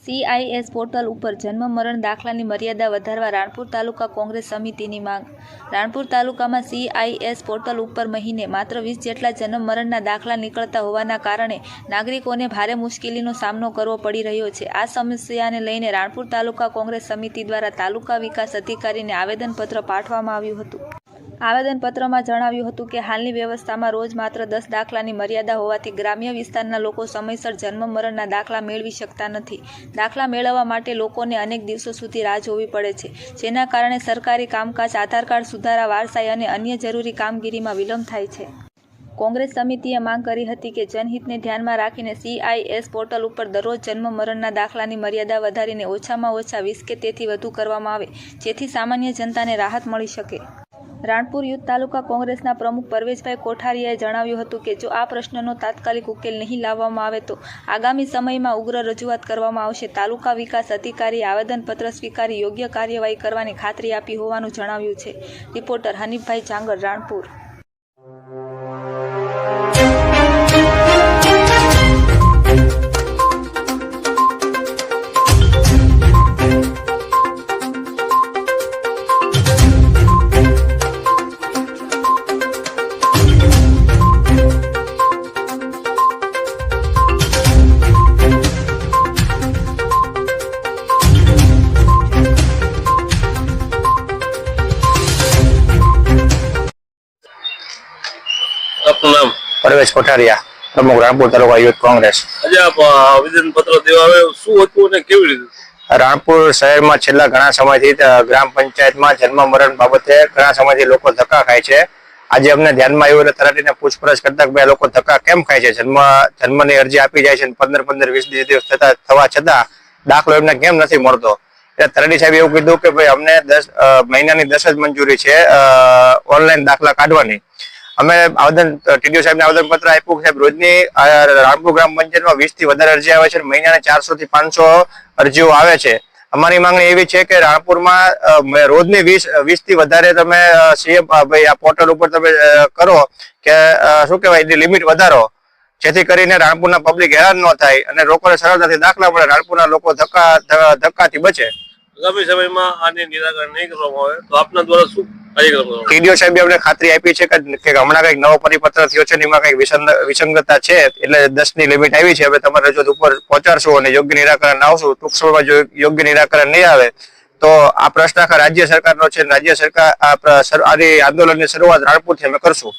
CIS portal ઉપર જન્મ મરણ દાખલાની મર્યાદા વધારવા રાણપુર તાલુકા કોંગ્રેસ સમિતિની માંગ। રાણપુર તાલુકામાં CIS પોર્ટલ ઉપર મહિને માત્ર 20 જેટલા જન્મ મરણના દાખલા નીકળતા હોવાના કારણે નાગરિકોને ભારે મુશ્કેલીનો સામનો કરવો પડી રહ્યો છે। આ સમસ્યાને લઈને રાણપુર તાલુકા કોંગ્રેસ સમિતિ દ્વારા તાલુકા વિકાસ અધિકારીને આવેદનપત્ર પાઠવવામાં આવ્યું હતું। આવેદનપત્રમાં જણાવ્યું હતું કે હાલની વ્યવસ્થામાં રોજ માત્ર 10 દાખલાની મર્યાદા હોવાથી ગ્રામ્ય વિસ્તારના લોકો સમયસર જન્મ મરણના દાખલા મેળવી શકતા નથી। દાખલા મેળવવા માટે લોકોને અનેક દિવસો સુધી રાહ જોવી પડે છે, જેના કારણે સરકારી કામકાજ, આધાર કાર્ડ સુધારા, વારસાઈ અને અન્ય જરૂરી કામગીરીમાં વિલંબ થાય છે। કોંગ્રેસ સમિતિએ માંગ કરી હતી કે જનહિતને ધ્યાનમાં રાખીને CIS પોર્ટલ ઉપર દરરોજ જન્મ મરણના દાખલાની મર્યાદા વધારીને ઓછામાં ઓછા 20 કે તેથી વધુ કરવામાં આવે, જેથી સામાન્ય જનતાને રાહત મળી શકે। રાણપુર યુથ તાલુકા કોંગ્રેસના પ્રમુખ પરવેશભાઈ કોઠારીયાએ જણાવ્યું હતું કે જો આ પ્રશ્નનો તાત્કાલિક ઉકેલ નહીં લાવવામાં આવે તો આગામી સમયમાં ઉગ્ર રજૂઆત કરવામાં આવશે। તાલુકા વિકાસ અધિકારીએ આવેદનપત્ર સ્વીકારી યોગ્ય કાર્યવાહી કરવાની ખાતરી આપી હોવાનું જણાવ્યું છે। રિપોર્ટર હનીફભાઈ જાંગર, રાણપુર। નામ પરવેશ કોઠારિયા, પ્રમુખ રાણપુર તાલુકા યુથ કોંગ્રેસ। આજે આપ આવેદન પત્ર દેવા આવે શું હતું અને કેવી રીતે? રાણપુર શહેરમાં છેલ્લા ઘણા સમયથી ગ્રામ પંચાયતમાં જન્મ મરણ બાબતે ઘણા સમયથી લોકો ધક્કા ખાય છે। આજે અમને ધ્યાનમાં આવ્યું એટલે તલાટીને પૂછપરછ કરતા કે ભાઈ લોકો ધક્કા કેમ ખાય છે? જન્મની અરજી આપી જાય છે, 15-20 દિવસ થવા છતાં દાખલો એમને કેમ નથી મળતો? એટલે તલાટી સાહેબ એવું કીધું કે ભાઈ અમને 10 મહિનાની 10 જ મંજૂરી છે ઓનલાઈન દાખલા કાઢવાની। અમે TDO સાહેબને આવેદનપત્ર આપ્યું કે સાહેબ રોજની રાણપુર ગ્રામ પંચાયતમાં 20 થી વધારે અરજી આવે છે, મહિનાને 400 થી 500 અરજીઓ આવે છે। અમારી માંગણી એવી છે કે રાણપુરમાં રોજની 20 થી વધારે તમે ભાઈ આ પોર્ટલ ઉપર તમે કરો કે શું કહેવાય એની લિમિટ વધારો, જેથી કરીને રાણપુરના પબ્લિક હેરાન ન થાય અને લોકોને સરળતાથી દાખલા મળે, રાણપુરના લોકો ધક્કાથી બચે। આગામી સમયમાં આને નિરાકરણ નહીં કરવામાં આવે તો આપના દ્વારા શું TDO સાહેબે અમને ખાતરી આપી છે કે હમણાં કઈક નવો પરિપત્ર થયો છે, એમાં કઈક વિસંગતતા છે એટલે 10 ની લિમિટ આવી છે। હવે તમારે રજૂઆત ઉપર પહોંચાડશો અને યોગ્ય નિરાકરણ આવશું। ટૂંક સમયમાં જો યોગ્ય નિરાકરણ નહીં આવે તો આ પ્રશ્ન આખા રાજ્ય સરકારનો છે। રાજ્ય સરકાર આંદોલનની શરૂઆત રાણપુરથી અમે કરશું।